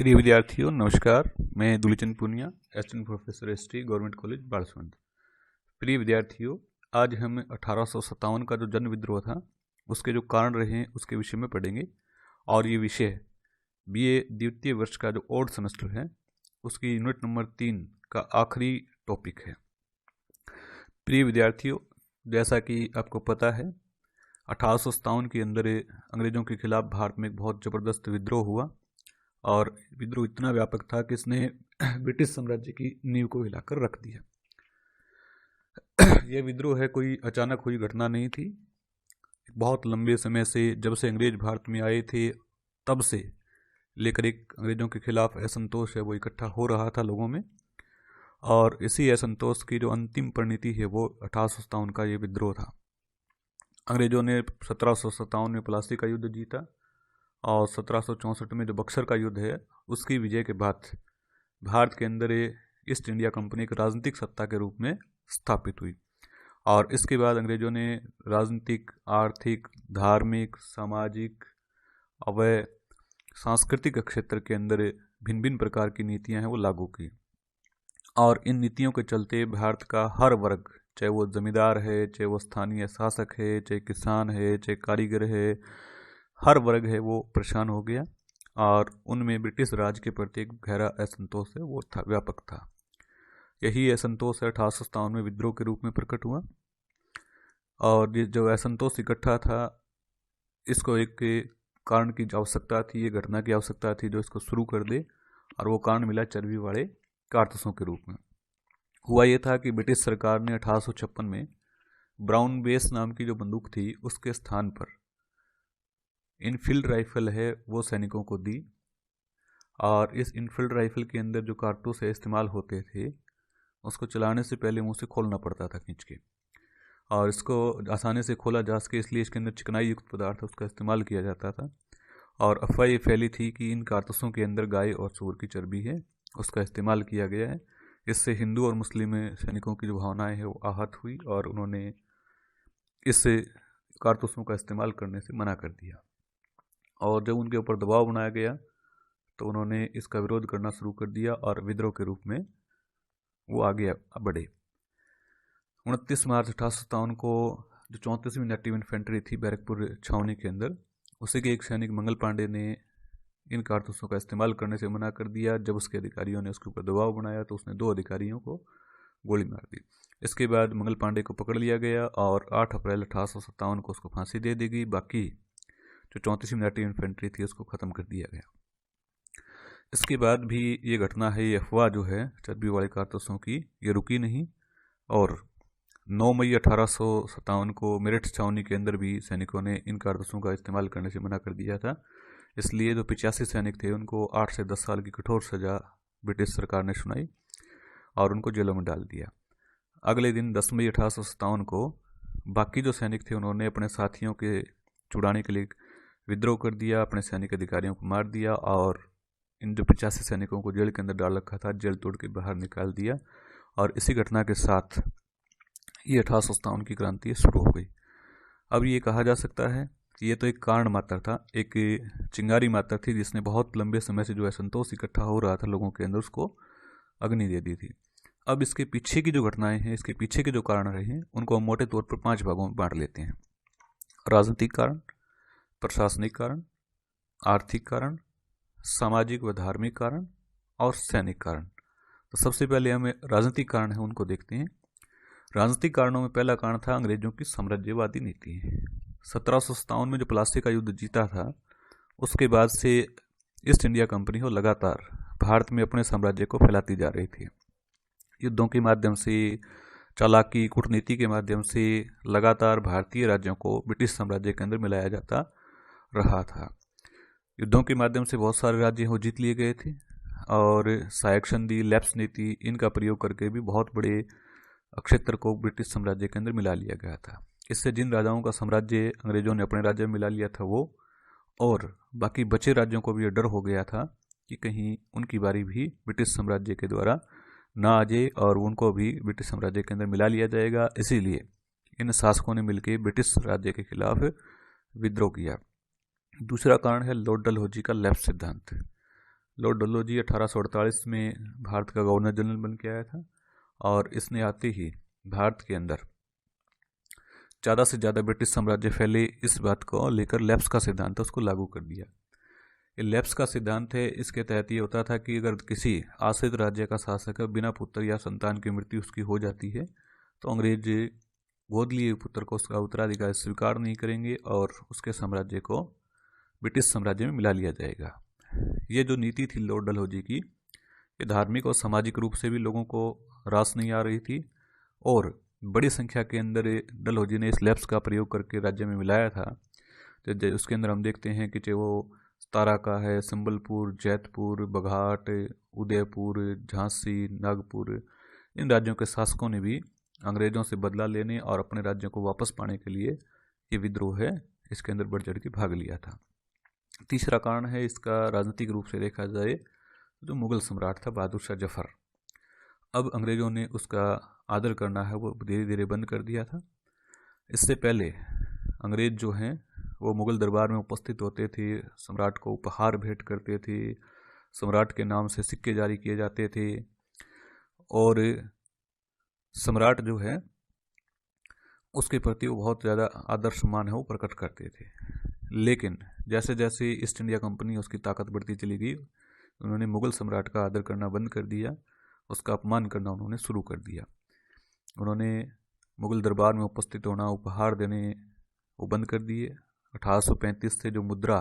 प्रिय विद्यार्थियों नमस्कार। मैं Dulichand Punia, assistant professor history, government college Balsund. प्रिय विद्यार्थियों, आज हम 1857 का जो जन विद्रोह था उसके जो कारण रहे हैं उसके विषय में पढ़ेंगे। और ये विषय बीए द्वितीय वर्ष का जो ओड सेमेस्टर है उसकी यूनिट नंबर 3 का आखिरी टॉपिक है। प्रिय विद्यार्थियों, जैसा कि आपको पता है 1857 के अंदर अंग्रेज़ों के खिलाफ भारत में एक बहुत ज़बरदस्त विद्रोह हुआ और विद्रोह इतना व्यापक था कि इसने ब्रिटिश साम्राज्य की नींव को हिलाकर रख दिया। यह विद्रोह है कोई अचानक हुई घटना नहीं थी। बहुत लंबे समय से, जब से अंग्रेज भारत में आए थे तब से लेकर एक अंग्रेज़ों के खिलाफ असंतोष है वो इकट्ठा हो रहा था लोगों में। और इसी असंतोष की जो अंतिम परिणति है वो 1857 का ये विद्रोह था। अंग्रेज़ों ने 1757 में प्लासी का युद्ध जीता और 1764 में जो बक्सर का युद्ध है उसकी विजय के बाद भारत के अंदर ईस्ट इंडिया कंपनी एक राजनीतिक सत्ता के रूप में स्थापित हुई। और इसके बाद अंग्रेज़ों ने राजनीतिक, आर्थिक, धार्मिक, सामाजिक व सांस्कृतिक क्षेत्र के अंदर भिन्न भिन्न प्रकार की नीतियां हैं वो लागू की। और इन नीतियों के चलते भारत का हर वर्ग, चाहे वो जमींदार है, चाहे वो स्थानीय शासक है, चाहे किसान है, चाहे कारीगर है, हर वर्ग है वो परेशान हो गया। और उनमें ब्रिटिश राज के प्रति एक गहरा असंतोष है वो था, व्यापक था। यही असंतोष 1857 में विद्रोह के रूप में प्रकट हुआ। और ये जो असंतोष इकट्ठा था इसको एक कारण की आवश्यकता थी, ये घटना की आवश्यकता थी जो इसको शुरू कर दे। और वो कारण मिला चर्बी वाले कारतूसों के रूप में। हुआ ये था कि ब्रिटिश सरकार ने 1856 में ब्राउन बेस नाम की जो बंदूक थी उसके स्थान पर इनफील्ड राइफल है वो सैनिकों को दी। और इस इनफील्ड राइफल के अंदर जो कारतूस है इस्तेमाल होते थे उसको चलाने से पहले मुंह से खोलना पड़ता था खींच के। और इसको आसानी से खोला जा सके इसलिए इसके अंदर चिकनाई युक्त पदार्थ उसका इस्तेमाल किया जाता था। और अफवाह ये फैली थी कि इन कारतूसों के अंदर गाय और सूअर की चर्बी है उसका इस्तेमाल किया गया है। इससे हिंदू और मुस्लिम सैनिकों की जो भावनाएं हैं वो आहत हुई और उन्होंने इस कारतूसों का इस्तेमाल करने से मना कर दिया। और जब उनके ऊपर दबाव बनाया गया तो उन्होंने इसका विरोध करना शुरू कर दिया और विद्रोह के रूप में वो आगे बढ़े। 29 मार्च 1857 को जो 34वीं नेटिव इन्फेंट्री थी बैरकपुर छावनी के अंदर, उसी के एक सैनिक मंगल पांडे ने इन कारतूसों का इस्तेमाल करने से मना कर दिया। जब उसके अधिकारियों ने उसके ऊपर दबाव बनाया तो उसने 2 अधिकारियों को गोली मार दी। इसके बाद मंगल पांडे को पकड़ लिया गया और 8 अप्रैल 1857 को उसको फांसी दे दी गई। बाकी जो 34वीं नेटिव इन्फेंट्री थी उसको ख़त्म कर दिया गया। इसके बाद भी ये घटना है, ये अफवाह जो है चर्बी वाले कारतूसों की, ये रुकी नहीं। और 9 मई 1857 को मेरठ छावनी के अंदर भी सैनिकों ने इन कारतूसों का इस्तेमाल करने से मना कर दिया था। इसलिए जो 85 सैनिक थे उनको 8 से 10 साल की कठोर सज़ा ब्रिटिश सरकार ने सुनाई और उनको जेलों में डाल दिया। अगले दिन 10 मई 1857 को बाकी जो सैनिक थे उन्होंने अपने साथियों के छुड़ाने के लिए विद्रोह कर दिया, अपने सैनिक अधिकारियों को मार दिया और इन जो 85 सैनिकों को जेल के अंदर डाल रखा था जेल तोड़ के बाहर निकाल दिया। और इसी घटना के साथ ये 1857 की क्रांति शुरू हो गई। अब ये कहा जा सकता है कि ये तो एक कारण मात्र था, एक चिंगारी मात्र थी जिसने बहुत लंबे समय से जो असंतोष इकट्ठा हो रहा था लोगों के अंदर उसको अग्नि दे दी थी। अब इसके पीछे की जो घटनाएं हैं, इसके पीछे के जो कारण रहे हैं उनको हम मोटे तौर पर 5 भागों में बांट लेते हैं। राजनीतिक कारण, प्रशासनिक कारण, आर्थिक कारण, सामाजिक व धार्मिक कारण और सैनिक कारण। तो सबसे पहले हमें राजनीतिक कारण है उनको देखते हैं। राजनीतिक कारणों में पहला कारण था अंग्रेजों की साम्राज्यवादी नीति। 1757 में जो प्लासी का युद्ध जीता था उसके बाद से ईस्ट इंडिया कंपनी हो लगातार भारत में अपने साम्राज्य को फैलाती जा रही थी। युद्धों के माध्यम से, चालाकी, कूटनीति के माध्यम से लगातार भारतीय राज्यों को ब्रिटिश साम्राज्य के अंदर मिलाया जाता रहा था। युद्धों के माध्यम से बहुत सारे राज्य हो जीत लिए गए थे और सहायक संधि, लैप्स नीति, इनका प्रयोग करके भी बहुत बड़े क्षेत्र को ब्रिटिश साम्राज्य के अंदर मिला लिया गया था। इससे जिन राजाओं का साम्राज्य अंग्रेजों ने अपने राज्य में मिला लिया था वो और बाकी बचे राज्यों को भी यह डर हो गया था कि कहीं उनकी बारी भी ब्रिटिश साम्राज्य के द्वारा ना आ जाए और उनको भी ब्रिटिश साम्राज्य के अंदर मिला लिया जाएगा। इसीलिए इन शासकों ने मिलकर ब्रिटिश राज्य के खिलाफ विद्रोह किया। दूसरा कारण है लॉर्ड डलहौजी का लैप्स सिद्धांत। लॉर्ड डलहौजी 1848 में भारत का गवर्नर जनरल बन के आया था और इसने आते ही भारत के अंदर ज़्यादा से ज़्यादा ब्रिटिश साम्राज्य फैले इस बात को लेकर लैप्स का सिद्धांत है उसको लागू कर दिया। ये लैप्स का सिद्धांत है, इसके तहत ये होता था कि अगर किसी आश्रित राज्य का शासक है बिना पुत्र या संतान की मृत्यु उसकी हो जाती है तो अंग्रेज गोद लिए पुत्र को उसका उत्तराधिकारी स्वीकार नहीं करेंगे और उसके साम्राज्य को ब्रिटिश साम्राज्य में मिला लिया जाएगा। ये जो नीति थी लॉर्ड डलहौजी की, ये धार्मिक और सामाजिक रूप से भी लोगों को रास नहीं आ रही थी और बड़ी संख्या के अंदर डलहौजी ने इस लैप्स का प्रयोग करके राज्य में मिलाया था। तो उसके अंदर हम देखते हैं कि चाहे वो तारा का है, संबलपुर, जैतपुर, बघाट, उदयपुर, झांसी, नागपुर, इन राज्यों के शासकों ने भी अंग्रेजों से बदला लेने और अपने राज्यों को वापस पाने के लिए ये विद्रोह है इसके अंदर बढ़ चढ़ के भाग लिया था। तीसरा कारण है इसका राजनीतिक रूप से देखा जाए जो मुगल सम्राट था बहादुर शाह जफर, अब अंग्रेजों ने उसका आदर करना है वो धीरे धीरे बंद कर दिया था। इससे पहले अंग्रेज जो हैं वो मुगल दरबार में उपस्थित होते थे, सम्राट को उपहार भेंट करते थे, सम्राट के नाम से सिक्के जारी किए जाते थे और सम्राट जो है उसके प्रति वो बहुत ज़्यादा आदर सम्मान है वो प्रकट करते थे। लेकिन जैसे जैसे ईस्ट इंडिया कंपनी उसकी ताकत बढ़ती चली गई उन्होंने मुगल सम्राट का आदर करना बंद कर दिया, उसका अपमान करना उन्होंने शुरू कर दिया। उन्होंने मुगल दरबार में उपस्थित होना, उपहार देने वो बंद कर दिए। 1835 से जो मुद्रा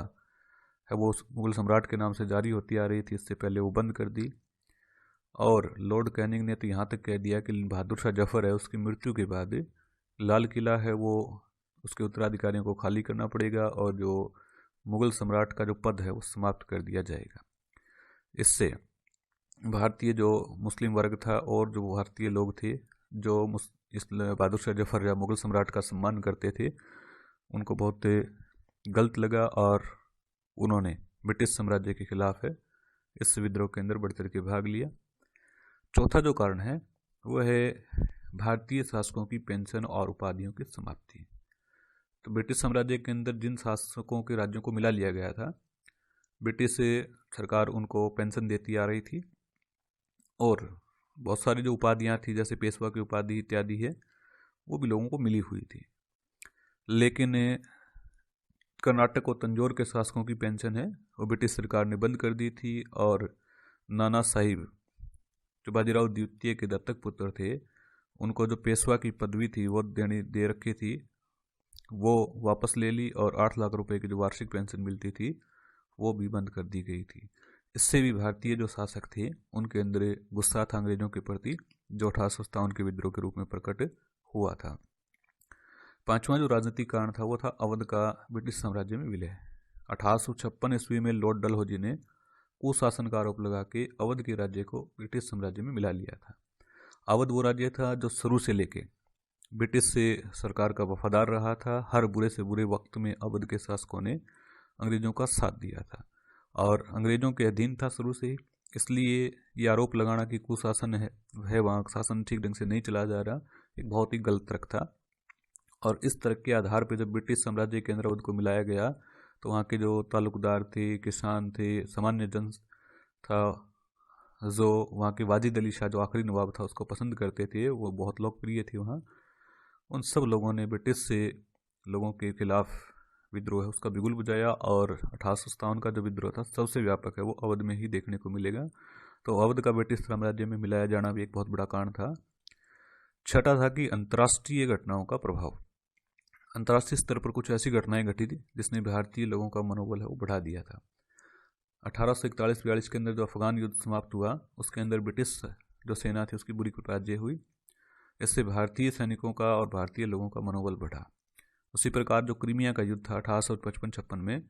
है वो मुगल सम्राट के नाम से जारी होती आ रही थी, इससे पहले वो बंद कर दी। और लॉर्ड कैनिंग ने तो यहाँ तक कह दिया कि बहादुर शाह जफर है उसकी मृत्यु के बाद लाल किला है वो उसके उत्तराधिकारियों को खाली करना पड़ेगा और जो मुगल सम्राट का जो पद है वो समाप्त कर दिया जाएगा। इससे भारतीय जो मुस्लिम वर्ग था और जो भारतीय लोग थे जो इस बहादुर शाह जफर या मुगल सम्राट का सम्मान करते थे उनको बहुत गलत लगा और उन्होंने ब्रिटिश साम्राज्य के खिलाफ है इस विद्रोह के अंदर बढ़ चढ़ के भाग लिया। चौथा जो कारण है वो है भारतीय शासकों की पेंशन और उपाधियों की समाप्ति। तो ब्रिटिश साम्राज्य के अंदर जिन शासकों के राज्यों को मिला लिया गया था ब्रिटिश सरकार उनको पेंशन देती आ रही थी और बहुत सारी जो उपाधियाँ थी जैसे पेशवा की उपाधि इत्यादि है वो भी लोगों को मिली हुई थी। लेकिन कर्नाटक और तंजौर के शासकों की पेंशन है वो ब्रिटिश सरकार ने बंद कर दी थी और नाना साहिब जो बाजीराव द्वितीय के दत्तक पुत्र थे उनको जो पेशवा की पदवी थी वो दे रखी थी वो वापस ले ली और 8 लाख रुपए की जो वार्षिक पेंशन मिलती थी वो भी बंद कर दी गई थी। इससे भी भारतीय जो शासक थे उनके अंदर गुस्सा था अंग्रेजों के प्रति जो 1857 के विद्रोह के रूप में प्रकट हुआ था। पांचवा जो राजनीतिक कारण था वो था अवध का ब्रिटिश साम्राज्य में विलय। 1856 ईस्वी में लॉर्ड डलहौजी ने कुशासन का आरोप लगा के अवध के राज्य को ब्रिटिश साम्राज्य में मिला लिया था। अवध वो राज्य था जो शुरू से लेके ब्रिटिश से सरकार का वफादार रहा था। हर बुरे से बुरे वक्त में अवध के शासकों ने अंग्रेजों का साथ दिया था और अंग्रेजों के अधीन था शुरू से ही। इसलिए ये आरोप लगाना कि कुशासन है वहाँ शासन ठीक ढंग से नहीं चला जा रहा एक बहुत ही गलत तर्क था। और इस तर्क के आधार पर जब ब्रिटिश साम्राज्य के अंदर अवध को मिलाया गया तो वहाँ के जो तालुकदार थे, किसान थे, सामान्य जन था, जो वहाँ के वाजिद अली शाह जो आखिरी नवाब था उसको पसंद करते थे, वो बहुत लोकप्रिय थे वहाँ। उन सब लोगों ने ब्रिटिश से लोगों के खिलाफ विद्रोह है उसका बिगुल बुझाया और 1857 का जो विद्रोह था सबसे व्यापक है वो अवध में ही देखने को मिलेगा। तो अवध का ब्रिटिश साम्राज्य में मिलाया जाना भी एक बहुत बड़ा कारण था। छठा था कि अंतर्राष्ट्रीय घटनाओं का प्रभाव। अंतर्राष्ट्रीय स्तर पर कुछ ऐसी घटनाएं घटी थी जिसने भारतीय लोगों का मनोबल है वो बढ़ा दिया था। 1841-42 के अंदर जो अफगान युद्ध समाप्त हुआ उसके अंदर ब्रिटिश जो सेना थी उसकी बुरी पराजय हुई। इससे भारतीय सैनिकों का और भारतीय लोगों का मनोबल बढ़ा। उसी प्रकार जो क्रीमिया का युद्ध था 1855-56 में,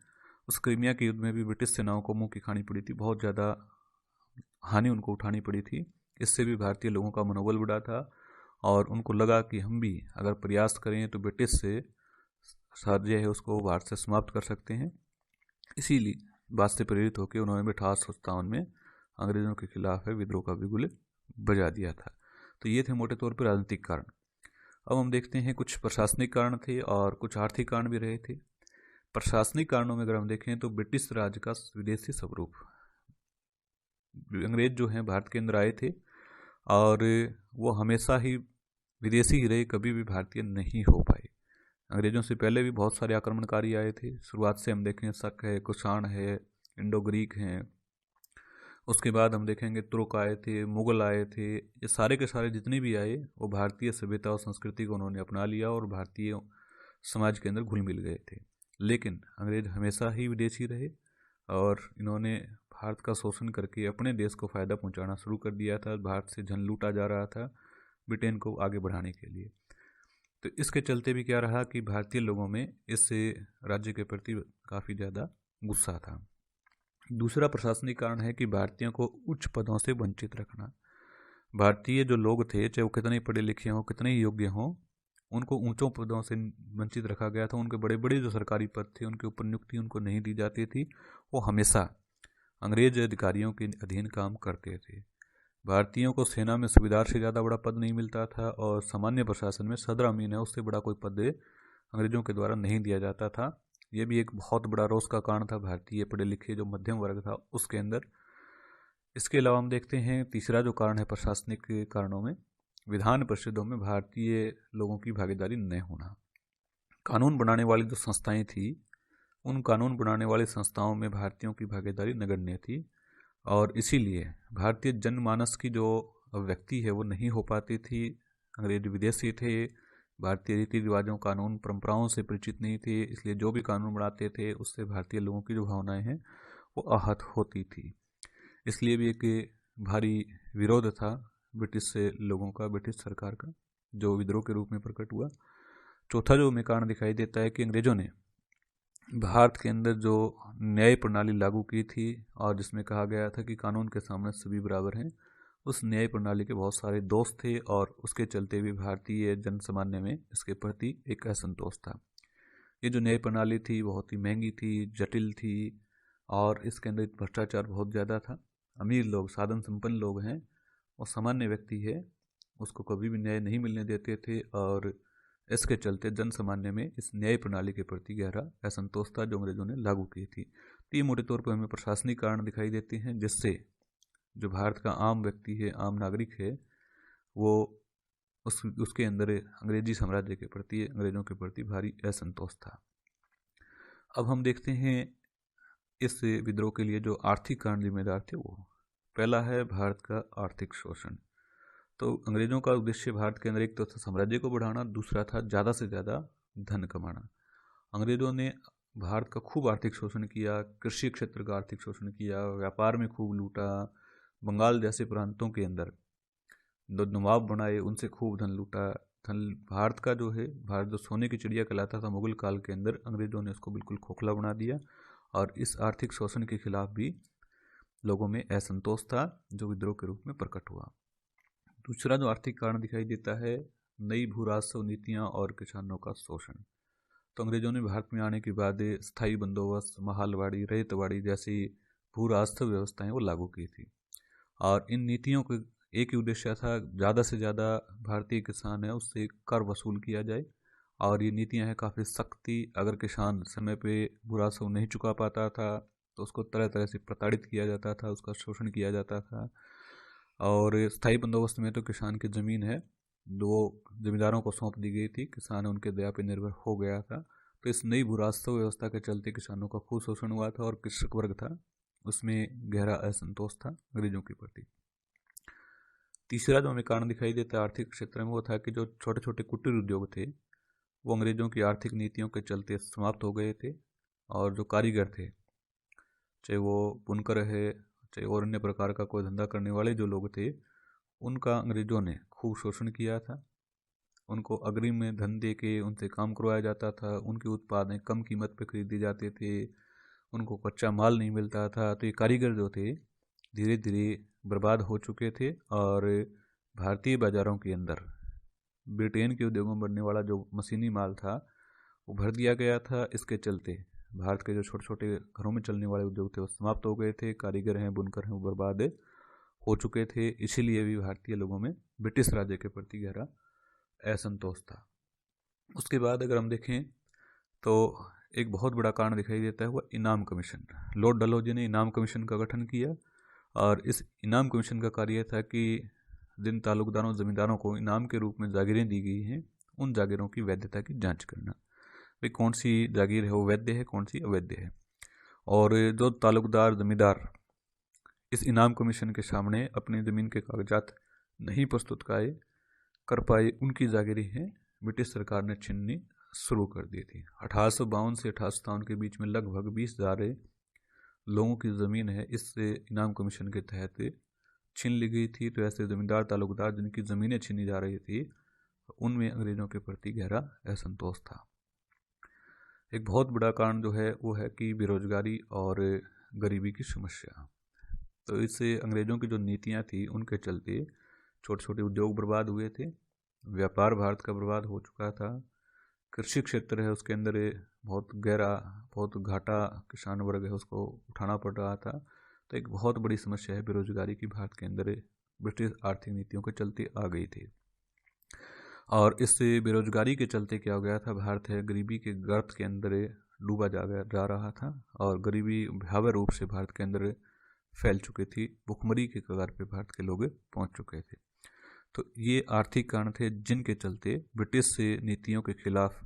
उस क्रीमिया के युद्ध में भी ब्रिटिश सेनाओं को मुंह की खानी पड़ी थी, बहुत ज़्यादा हानि उनको उठानी पड़ी थी। इससे भी भारतीय लोगों का मनोबल बढ़ा था और उनको लगा कि हम भी अगर प्रयास करें तो ब्रिटिश से साझे है उसको भारत से समाप्त कर सकते हैं। इसीलिए बात से प्रेरित होकर उन्होंने 1857 में अंग्रेजों के खिलाफ है विद्रोह का बिगुल बजा दिया था। तो ये थे मोटे तौर पर राजनीतिक कारण। अब हम देखते हैं कुछ प्रशासनिक कारण थे और कुछ आर्थिक कारण भी रहे थे। प्रशासनिक कारणों में अगर हम देखें तो ब्रिटिश राज का विदेशी स्वरूप, अंग्रेज जो हैं भारत के अंदर आए थे और वो हमेशा ही विदेशी ही रहे, कभी भी भारतीय नहीं हो पाए। अंग्रेजों से पहले भी बहुत सारे आक्रमणकारी आए थे। शुरुआत से हम देखें शक है, कुषाण है, इंडो ग्रीक हैं, उसके बाद हम देखेंगे तुर्क आए थे, मुगल आए थे। ये सारे के सारे जितने भी आए वो भारतीय सभ्यता और संस्कृति को उन्होंने अपना लिया और भारतीय समाज के अंदर घुल मिल गए थे। लेकिन अंग्रेज हमेशा ही विदेशी रहे और इन्होंने भारत का शोषण करके अपने देश को फ़ायदा पहुंचाना शुरू कर दिया था। भारत से धन लूटा जा रहा था ब्रिटेन को आगे बढ़ाने के लिए। तो इसके चलते भी क्या रहा कि भारतीय लोगों में इस राज्य के प्रति काफ़ी ज़्यादा गुस्सा था। दूसरा प्रशासनिक कारण है कि भारतीयों को उच्च पदों से वंचित रखना। भारतीय जो लोग थे, चाहे वो कितने पढ़े लिखे हों, कितने योग्य हों, उनको ऊंचों पदों से वंचित रखा गया था। उनके बड़े बड़े जो सरकारी पद थे उनके ऊपर नियुक्ति उनको नहीं दी जाती थी। वो हमेशा अंग्रेज अधिकारियों के अधीन काम करते थे। भारतीयों को सेना में सूबेदार से ज़्यादा बड़ा पद नहीं मिलता था और सामान्य प्रशासन में सदर अमीन है उससे बड़ा कोई पद अंग्रेजों के द्वारा नहीं दिया जाता था। ये भी एक बहुत बड़ा रोष का कारण था भारतीय पढ़े लिखे जो मध्यम वर्ग था उसके अंदर। इसके अलावा हम देखते हैं तीसरा जो कारण है प्रशासनिक कारणों में, विधान परिषदों में भारतीय लोगों की भागीदारी न होना। कानून बनाने वाली जो संस्थाएं थी उन कानून बनाने वाली संस्थाओं में भारतीयों की भागीदारी नगण्य थी और इसीलिए भारतीय जनमानस की जो व्यक्ति है वो नहीं हो पाती थी। अंग्रेज विदेशी थे, भारतीय रीति रिवाजों कानून परंपराओं से परिचित नहीं थे, इसलिए जो भी कानून बनाते थे उससे भारतीय लोगों की जो भावनाएं हैं वो आहत होती थी। इसलिए भी एक भारी विरोध था ब्रिटिश लोगों का, ब्रिटिश सरकार का, जो विद्रोह के रूप में प्रकट हुआ। चौथा जो हमें कारण दिखाई देता है कि अंग्रेजों ने भारत के अंदर जो न्याय प्रणाली लागू की थी और जिसमें कहा गया था कि कानून के सामने सभी बराबर हैं, उस न्याय प्रणाली के बहुत सारे दोष थे और उसके चलते भी भारतीय जन सामान्य में इसके प्रति एक असंतोष था। ये जो न्याय प्रणाली थी बहुत ही महंगी थी, जटिल थी और इसके अंदर भ्रष्टाचार बहुत ज़्यादा था। अमीर लोग, साधन संपन्न लोग हैं और सामान्य व्यक्ति है उसको कभी भी न्याय नहीं मिलने देते थे और इसके चलते जन सामान्य में इस न्याय प्रणाली के प्रति गहरा असंतोष था जो अंग्रेजों ने लागू की थी। तो ये मोटे तौर पर हमें प्रशासनिक कारण दिखाई देते हैं जिससे जो भारत का आम व्यक्ति है, आम नागरिक है, वो उसके अंदर अंग्रेजी साम्राज्य के प्रति, अंग्रेजों के प्रति भारी असंतोष था। अब हम देखते हैं इस विद्रोह के लिए जो आर्थिक कारण जिम्मेदार थे वो, पहला है भारत का आर्थिक शोषण। तो अंग्रेजों का उद्देश्य भारत के अंदर एक तो था साम्राज्य को बढ़ाना, दूसरा था ज़्यादा से ज़्यादा धन कमाना। अंग्रेजों ने भारत का खूब आर्थिक शोषण किया, कृषि क्षेत्र का आर्थिक शोषण किया, व्यापार में खूब लूटा, बंगाल जैसे प्रांतों के अंदर जो नवाब बनाए उनसे खूब धन लूटा। भारत का जो है, भारत जो सोने की चिड़िया कहलाता था मुगल काल के अंदर, अंग्रेजों ने उसको बिल्कुल खोखला बना दिया और इस आर्थिक शोषण के खिलाफ भी लोगों में असंतोष था जो विद्रोह के रूप में प्रकट हुआ। दूसरा जो आर्थिक कारण दिखाई देता है, नई भू राजस्व नीतियाँ और किसानों का शोषण। तो अंग्रेजों ने भारत में आने के बाद स्थायी बंदोबस्त, महालवाड़ी, रेतवाड़ी जैसी भू राजस्व व्यवस्थाएं वो लागू की थी और इन नीतियों का एक ही उद्देश्य था, ज़्यादा से ज़्यादा भारतीय किसान है उससे कर वसूल किया जाए। और ये नीतियां हैं काफ़ी सख्ती, अगर किसान समय पे भू राजस्व नहीं चुका पाता था तो उसको तरह तरह से प्रताड़ित किया जाता था, उसका शोषण किया जाता था। और स्थायी बंदोबस्त में तो किसान की ज़मीन है दो जमींदारों को सौंप दी गई थी, किसान उनके दया पर निर्भर हो गया था। तो इस नई भू राजस्व व्यवस्था के चलते किसानों का खूब शोषण हुआ था और कृषक वर्ग था उसमें गहरा असंतोष था अंग्रेजों के प्रति। तीसरा जो हमें कारण दिखाई देता है आर्थिक क्षेत्र में वो था कि जो छोटे छोटे कुटीर उद्योग थे वो अंग्रेजों की आर्थिक नीतियों के चलते समाप्त हो गए थे और जो कारीगर थे, चाहे वो बुनकर है, चाहे और अन्य प्रकार का कोई धंधा करने वाले जो लोग थे, उनका अंग्रेजों ने खूब शोषण किया था। उनको अग्रिम में धन दे के उनसे काम करवाया जाता था, उनके उत्पादें कम कीमत पर खरीदे जाते थे, उनको कच्चा माल नहीं मिलता था। तो ये कारीगर जो थे धीरे धीरे बर्बाद हो चुके थे और भारतीय बाज़ारों के अंदर ब्रिटेन के उद्योगों में बनने वाला जो मशीनी माल था वो भर दिया गया था। इसके चलते भारत के जो छोटे छोटे घरों में चलने वाले उद्योग थे वो समाप्त हो गए थे, कारीगर हैं, बुनकर हैं, वो बर्बाद हो चुके थे। इसीलिए भी भारतीय लोगों में ब्रिटिश राज्य के प्रति गहरा असंतोष था। उसके बाद अगर हम देखें तो एक बहुत बड़ा कारण दिखाई देता है वह इनाम कमीशन। लॉर्ड डलहौजी ने इनाम कमीशन का गठन किया और इस इनाम कमीशन का कार्य था कि जिन ताल्लुकदारों ज़मींदारों को इनाम के रूप में जागीरें दी गई हैं उन जागीरों की वैधता की जांच करना, भाई कौन सी जागीर है वो वैध है, कौन सी अवैध है। और जो ताल्लुकदार ज़मींदार इस इनाम कमीशन के सामने अपनी ज़मीन के कागजात नहीं प्रस्तुत कर पाए उनकी जागीरें हैं ब्रिटिश सरकार ने छीननी शुरू कर दी थी। 1852 से 1857 के बीच में लगभग 20,000 लोगों की ज़मीन है इस इनाम कमीशन के तहत छीन ली गई थी। तो ऐसे ज़मींदार ताल्लुकदार जिनकी ज़मीनें छीनी जा रही थी उनमें अंग्रेज़ों के प्रति गहरा असंतोष था। एक बहुत बड़ा कारण जो है वो है कि बेरोजगारी और गरीबी की समस्या। तो इससे अंग्रेज़ों की जो नीतियाँ थी उनके चलते छोटे छोटे उद्योग बर्बाद हुए थे, व्यापार भारत का बर्बाद हो चुका था, कृषि क्षेत्र है उसके अंदर बहुत गहरा बहुत घाटा किसान वर्ग है उसको उठाना पड़ रहा था। तो एक बहुत बड़ी समस्या है बेरोजगारी की भारत के अंदर ब्रिटिश आर्थिक नीतियों के चलते आ गई थी। और इससे बेरोजगारी के चलते क्या हो गया था, भारत है गरीबी के गर्त के अंदर डूबा जा रहा था और गरीबी भयावह रूप से भारत के अंदर फैल चुकी थी, भुखमरी के कगार पे भारत के लोग पहुंच चुके थे। तो ये आर्थिक कारण थे जिनके चलते ब्रिटिश से नीतियों के खिलाफ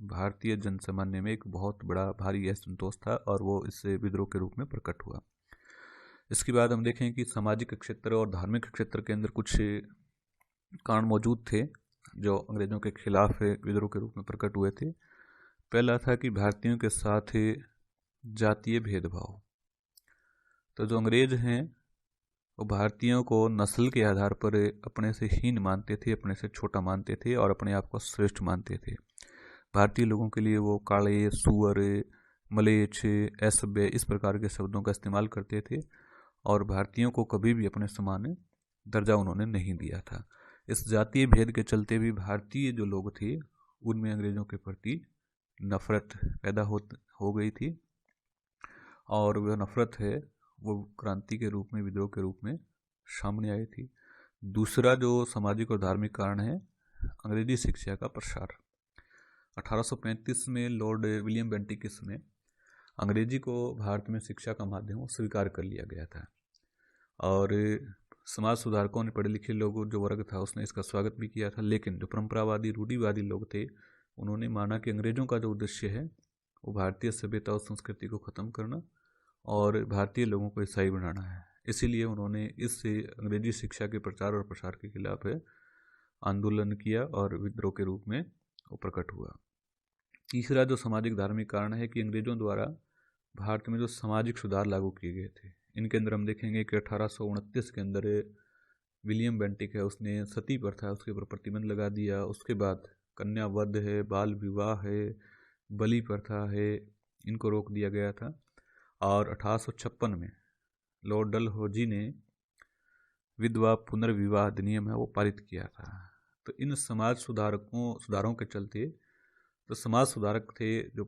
भारतीय जनसामान्य में एक बहुत बड़ा भारी असंतोष था और वो इससे विद्रोह के रूप में प्रकट हुआ। इसके बाद हम देखें कि सामाजिक क्षेत्र और धार्मिक क्षेत्र के अंदर कुछ कारण मौजूद थे जो अंग्रेज़ों के खिलाफ विद्रोह के रूप में प्रकट हुए थे। पहला था कि भारतीयों के साथ जातीय भेदभाव। तो जो अंग्रेज हैं वो भारतीयों को नस्ल के आधार पर अपने से हीन मानते थे, अपने से छोटा मानते थे और अपने आप को श्रेष्ठ मानते थे। भारतीय लोगों के लिए वो काले, सुअर, मलेच्छ, असभ्य इस प्रकार के शब्दों का इस्तेमाल करते थे और भारतीयों को कभी भी अपने समान दर्जा उन्होंने नहीं दिया था। इस जातीय भेद के चलते भी भारतीय जो लोग थे उनमें अंग्रेज़ों के प्रति नफरत पैदा हो गई थी और वह नफरत है वो क्रांति के रूप में, विद्रोह के रूप में सामने आई थी। दूसरा जो सामाजिक और धार्मिक कारण है अंग्रेजी शिक्षा का प्रसार। 1835 में लॉर्ड विलियम बेंटिक के समय अंग्रेजी को भारत में शिक्षा का माध्यम स्वीकार कर लिया गया था और समाज सुधारकों ने, पढ़े लिखे लोगों जो वर्ग था उसने इसका स्वागत भी किया था। लेकिन जो परंपरावादी रूढ़िवादी लोग थे उन्होंने माना कि अंग्रेज़ों का जो उद्देश्य है वो भारतीय सभ्यता और संस्कृति को ख़त्म करना और भारतीय लोगों को ईसाई बनाना है। इसीलिए उन्होंने इस अंग्रेजी शिक्षा के प्रचार और प्रसार के खिलाफ आंदोलन किया और विद्रोह के रूप में वो प्रकट हुआ। तीसरा जो सामाजिक धार्मिक कारण है कि अंग्रेज़ों द्वारा भारत में जो सामाजिक सुधार लागू किए गए थे, इनके अंदर हम देखेंगे कि 1829 के अंदर विलियम बेंटिक है उसने सती प्रथा उसके ऊपर प्रतिबंध लगा दिया। उसके बाद कन्या वध है, बाल विवाह है, बलि प्रथा है, इनको रोक दिया गया था। और 1856 में लॉर्ड डलहौजी ने विधवा पुनर्विवाह अधिनियम है वो पारित किया था। तो इन समाज सुधारों के चलते तो समाज सुधारक थे जो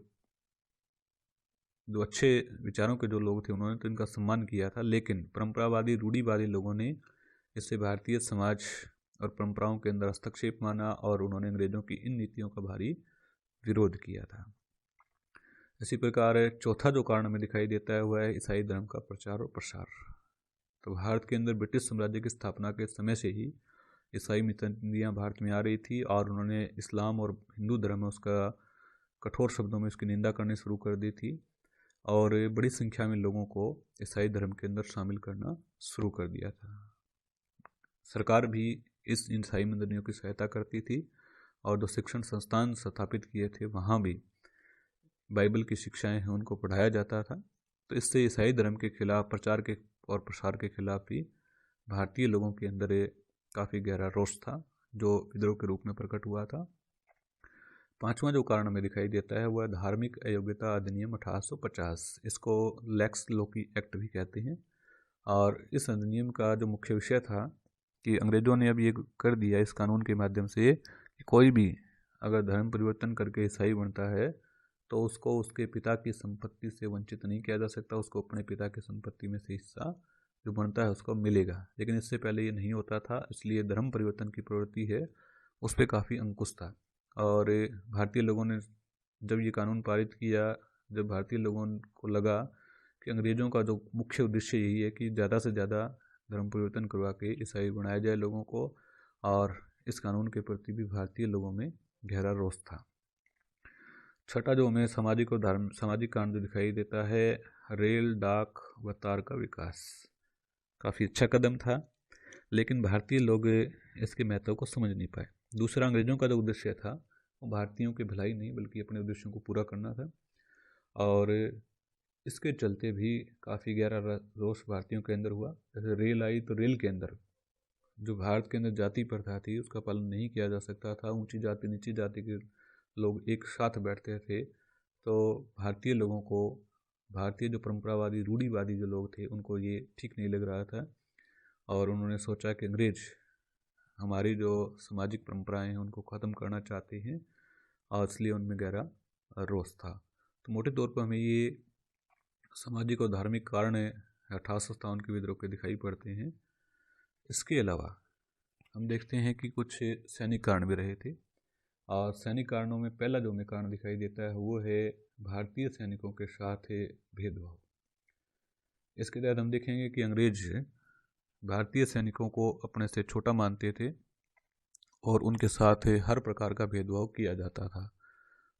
अच्छे विचारों के जो लोग थे उन्होंने तो इनका सम्मान किया था, लेकिन परंपरावादी रूढ़िवादी लोगों ने इससे भारतीय समाज और परंपराओं के अंदर हस्तक्षेप माना और उन्होंने अंग्रेज़ों की इन नीतियों का भारी विरोध किया था। इसी प्रकार चौथा जो कारण हमें दिखाई देता है वह है ईसाई धर्म का प्रचार और प्रसार। तो भारत के अंदर ब्रिटिश साम्राज्य की स्थापना के समय से ही ईसाई मिशनरियाँ भारत में आ रही थी और उन्होंने इस्लाम और हिंदू धर्म में उसका कठोर शब्दों में उसकी निंदा करनी शुरू कर दी थी और बड़ी संख्या में लोगों को ईसाई धर्म के अंदर शामिल करना शुरू कर दिया था। सरकार भी इस ईसाई मंदिरों की सहायता करती थी और जो शिक्षण संस्थान स्थापित किए थे वहाँ भी बाइबल की शिक्षाएं हैं उनको पढ़ाया जाता था। तो इससे ईसाई धर्म के खिलाफ प्रचार के और प्रसार के खिलाफ भी भारतीय लोगों के अंदर काफ़ी गहरा रोष था जो विद्रोह के रूप में प्रकट हुआ था। पांचवा जो कारण हमें दिखाई देता है वह धार्मिक अयोग्यता अधिनियम 1850, इसको लेक्स लोकी एक्ट भी कहते हैं। और इस अधिनियम का जो मुख्य विषय था कि अंग्रेज़ों ने अब ये कर दिया इस कानून के माध्यम से कि कोई भी अगर धर्म परिवर्तन करके ईसाई बनता है तो उसको उसके पिता की संपत्ति से वंचित नहीं किया जा सकता, उसको अपने पिता की संपत्ति में से हिस्सा जो बनता है उसको मिलेगा। लेकिन इससे पहले ये नहीं होता था, इसलिए धर्म परिवर्तन की प्रवृत्ति है उस पर काफ़ी अंकुश था। और भारतीय लोगों ने जब ये कानून पारित किया, जब भारतीय लोगों को लगा कि अंग्रेज़ों का जो मुख्य उद्देश्य यही है कि ज़्यादा से ज़्यादा धर्म परिवर्तन करवा के ईसाई बनाया जाए लोगों को, और इस कानून के प्रति भी भारतीय लोगों में गहरा रोष था। छठा जो हमें सामाजिक और सामाजिक कारण जो दिखाई देता है, रेल, डाक व तार का विकास काफ़ी अच्छा कदम था, लेकिन भारतीय लोग इसके महत्व को समझ नहीं पाए। दूसरा, अंग्रेज़ों का जो उद्देश्य था वो भारतीयों की भलाई नहीं बल्कि अपने उद्देश्यों को पूरा करना था, और इसके चलते भी काफ़ी गहरा रोष भारतीयों के अंदर हुआ। जैसे रेल आई तो रेल के अंदर जो भारत के अंदर जाति प्रथा थी उसका पालन नहीं किया जा सकता था। ऊंची जाति नीची जाति के लोग एक साथ बैठते थे, तो भारतीय लोगों को, भारतीय जो परंपरावादी रूढ़िवादी जो लोग थे उनको ये ठीक नहीं लग रहा था, और उन्होंने सोचा कि अंग्रेज हमारी जो सामाजिक परंपराएं हैं उनको ख़त्म करना चाहते हैं, और इसलिए उनमें गहरा रोष था। तो मोटे तौर पर हमें ये सामाजिक और धार्मिक कारण 1857 के विद्रोह के दिखाई पड़ते हैं। इसके अलावा हम देखते हैं कि कुछ सैनिक कारण भी रहे थे, और सैनिक कारणों में पहला जो हमें कारण दिखाई देता है वो है भारतीय सैनिकों के साथ भेदभाव। इसके तहत हम देखेंगे कि अंग्रेज भारतीय सैनिकों को अपने से छोटा मानते थे और उनके साथ हर प्रकार का भेदभाव किया जाता था।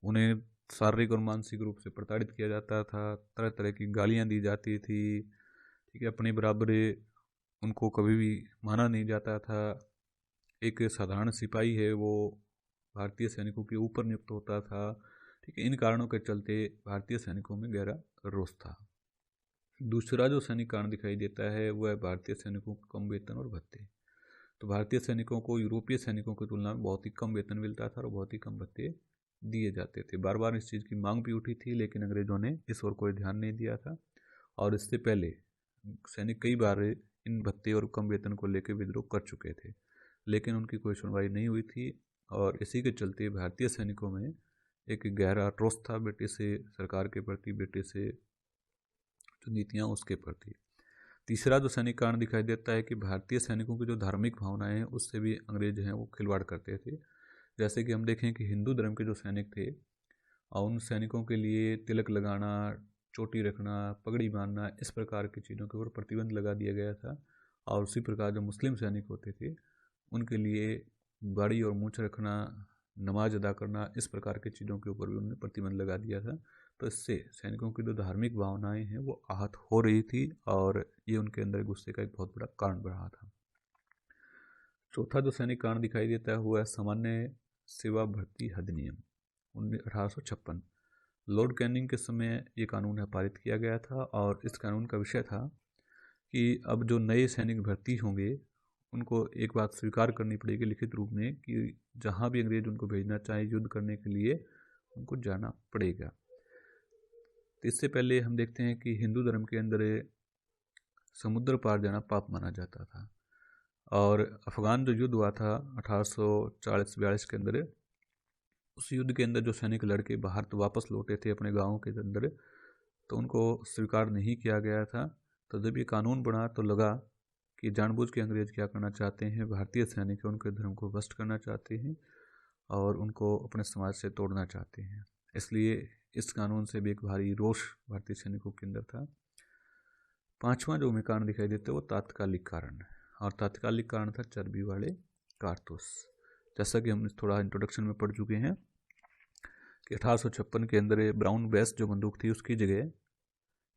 उन्हें शारीरिक और मानसिक रूप से प्रताड़ित किया जाता था, तरह तरह की गालियाँ दी जाती थी, ठीक है, अपने बराबर उनको कभी भी माना नहीं जाता था। एक साधारण सिपाही है वो भारतीय सैनिकों के ऊपर नियुक्त होता था, ठीक है। इन कारणों के चलते भारतीय सैनिकों में गहरा रोष था। दूसरा जो सैनिक कारण दिखाई देता है वह है भारतीय सैनिकों को कम वेतन और भत्ते। तो भारतीय सैनिकों को यूरोपीय सैनिकों की तुलना में बहुत ही कम वेतन मिलता था और बहुत ही कम भत्ते दिए जाते थे। बार बार इस चीज़ की मांग भी उठी थी, लेकिन अंग्रेज़ों ने इस ओर कोई ध्यान नहीं दिया था, और इससे पहले सैनिक कई बार इन भत्ते और कम वेतन को लेकर विद्रोह कर चुके थे, लेकिन उनकी कोई सुनवाई नहीं हुई थी, और इसी के चलते भारतीय सैनिकों में एक गहरा रोष था ब्रिटिश सरकार के प्रति, ब्रिटिश जो नीतियाँ उसके प्रति। तीसरा जो सैनिक कारण दिखाई देता है कि भारतीय सैनिकों की जो धार्मिक भावनाएं हैं उससे भी अंग्रेज हैं वो खिलवाड़ करते थे। जैसे कि हम देखें कि हिंदू धर्म के जो सैनिक थे और उन सैनिकों के लिए तिलक लगाना, चोटी रखना, पगड़ी बांधना, इस प्रकार की चीज़ों के ऊपर प्रतिबंध लगा दिया गया था। और उसी प्रकार जो मुस्लिम सैनिक होते थे उनके लिए दाढ़ी और मूंछ रखना, नमाज अदा करना, इस प्रकार की चीज़ों के ऊपर भी उन्होंने प्रतिबंध लगा दिया था। तो इससे सैनिकों की जो धार्मिक भावनाएं हैं वो आहत हो रही थी, और ये उनके अंदर गुस्से का एक बहुत बड़ा कारण रहा था। चौथा जो सैनिक कारण दिखाई देता है वो है सामान्य सेवा भर्ती अधिनियम 1856। लॉर्ड कैनिंग के समय ये कानून पारित किया गया था, और इस कानून का विषय था कि अब जो नए सैनिक भर्ती होंगे उनको एक बात स्वीकार करनी पड़ेगी लिखित रूप में कि जहाँ भी अंग्रेज उनको भेजना चाहे युद्ध करने के लिए उनको जाना पड़ेगा। तो इससे पहले हम देखते हैं कि हिंदू धर्म के अंदर समुद्र पार जाना पाप माना जाता था, और अफगान जो युद्ध हुआ था 1840-42 के अंदर, उस युद्ध के अंदर जो सैनिक लड़के बाहर तो वापस लौटे थे अपने गाँव के अंदर, तो उनको स्वीकार नहीं किया गया था। तो जब ये कानून बना तो लगा कि जानबूझ के अंग्रेज क्या करना चाहते हैं, भारतीय सैनिक उनके धर्म को भ्रष्ट करना चाहते हैं और उनको अपने समाज से तोड़ना चाहते हैं। इसलिए इस कानून से भी एक भारी रोष भारतीय सैनिकों के अंदर था। पांचवा जो हमें कारण दिखाई देता है वो तात्कालिक कारण, और तात्कालिक कारण था चर्बी वाले कारतूस। जैसा कि हम थोड़ा इंट्रोडक्शन में पढ़ चुके हैं कि 1856 के अंदर ब्राउन बेस जो बंदूक थी उसकी जगह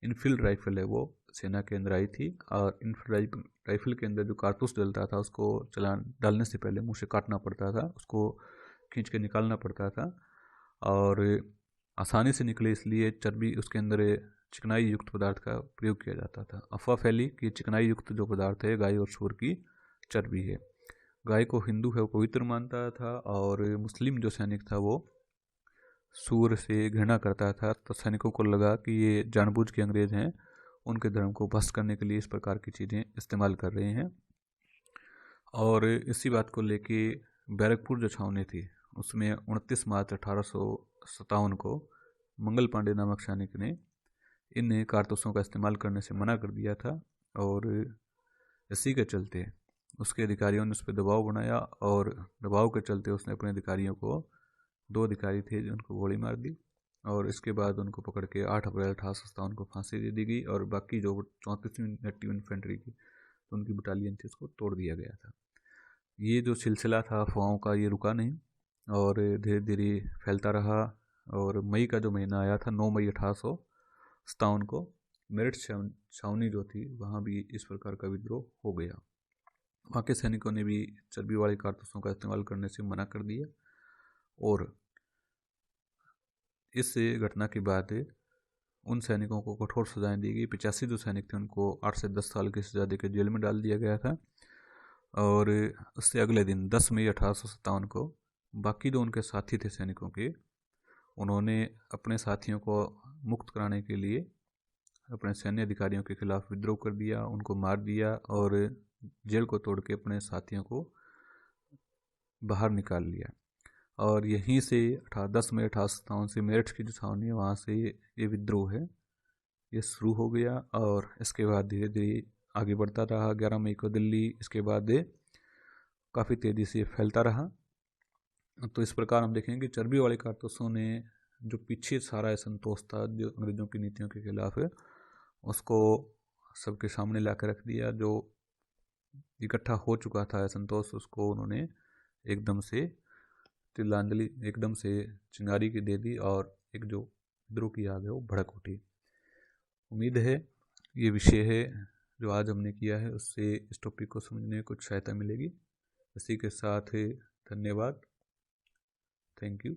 इनफील्ड राइफल है वो सेना के अंदर आई थी, और इनफील्ड राइफल के अंदर जो कारतूस डलता था उसको डालने से पहले मुंह से काटना पड़ता था, उसको खींच के निकालना पड़ता था, और आसानी से निकले इसलिए चर्बी उसके अंदर चिकनाई युक्त पदार्थ का प्रयोग किया जाता था। अफवाह फैली कि चिकनाई युक्त जो पदार्थ है गाय और सूअर की चर्बी है। गाय को हिंदू है वो पवित्र मानता था, और मुस्लिम जो सैनिक था वो सूअर से घृणा करता था। तो सैनिकों को लगा कि ये जानबूझ के अंग्रेज हैं उनके धर्म को भ्रष्ट करने के लिए इस प्रकार की चीज़ें इस्तेमाल कर रहे हैं, और इसी बात को लेके बैरकपुर जो छावनी थी उसमें 29 मार्च 1857 को मंगल पांडे नामक सैनिक ने इन कारतूसों का इस्तेमाल करने से मना कर दिया था, और इसी के चलते उसके अधिकारियों ने उस पर दबाव बनाया, और दबाव के चलते उसने अपने अधिकारियों को, 2 अधिकारी थे जिनको गोली मार दी। और इसके बाद उनको पकड़ के 8 अप्रैल 1857 को फांसी दे दी गई और बाकी जो 34वीं एक्टिव इन्फेंट्री की तो उनकी बटालियन थी उसको तोड़ दिया गया था। ये जो सिलसिला था अफवाहों का ये रुका नहीं और धीरे धीरे फैलता रहा और मई का जो महीना आया था 9 मई 1857 को मेरठ छावनी जो थी वहाँ भी इस प्रकार का विद्रोह हो गया। वहाँ के सैनिकों ने भी चर्बी वाले कारतूसों का इस्तेमाल करने से मना कर दिया और इस घटना के बाद उन सैनिकों को कठोर सजाएं दी गई। 85 जो सैनिक थे उनको 8 से 10 साल की सजा देकर जेल में डाल दिया गया था और उससे अगले दिन 10 मई 1857 को बाकी जो उनके साथी थे सैनिकों के, उन्होंने अपने साथियों को मुक्त कराने के लिए अपने सैन्य अधिकारियों के खिलाफ विद्रोह कर दिया, उनको मार दिया और जेल को तोड़ के अपने साथियों को बाहर निकाल लिया। और यहीं से 10 मई 1857 से मेरठ की जो छावनी है वहाँ से ये विद्रोह है ये शुरू हो गया और इसके बाद धीरे धीरे आगे बढ़ता रहा। 11 मई को दिल्ली, इसके बाद काफ़ी तेज़ी से फैलता रहा। तो इस प्रकार हम देखेंगे कि चर्बी वाले कारतूसों ने जो पीछे सारा असंतोष था जो अंग्रेज़ों की नीतियों के खिलाफ है उसको सबके सामने ला कर रख दिया। जो इकट्ठा हो चुका था असंतोष उसको उन्होंने एकदम से तिलांजलि एकदम से चिंगारी की दे दी और एक जो विद्रोह की आग है वो भड़क उठी। उम्मीद है ये विषय है जो आज हमने किया है उससे इस टॉपिक को समझने में कुछ सहायता मिलेगी। इसी के साथ धन्यवाद। Thank you.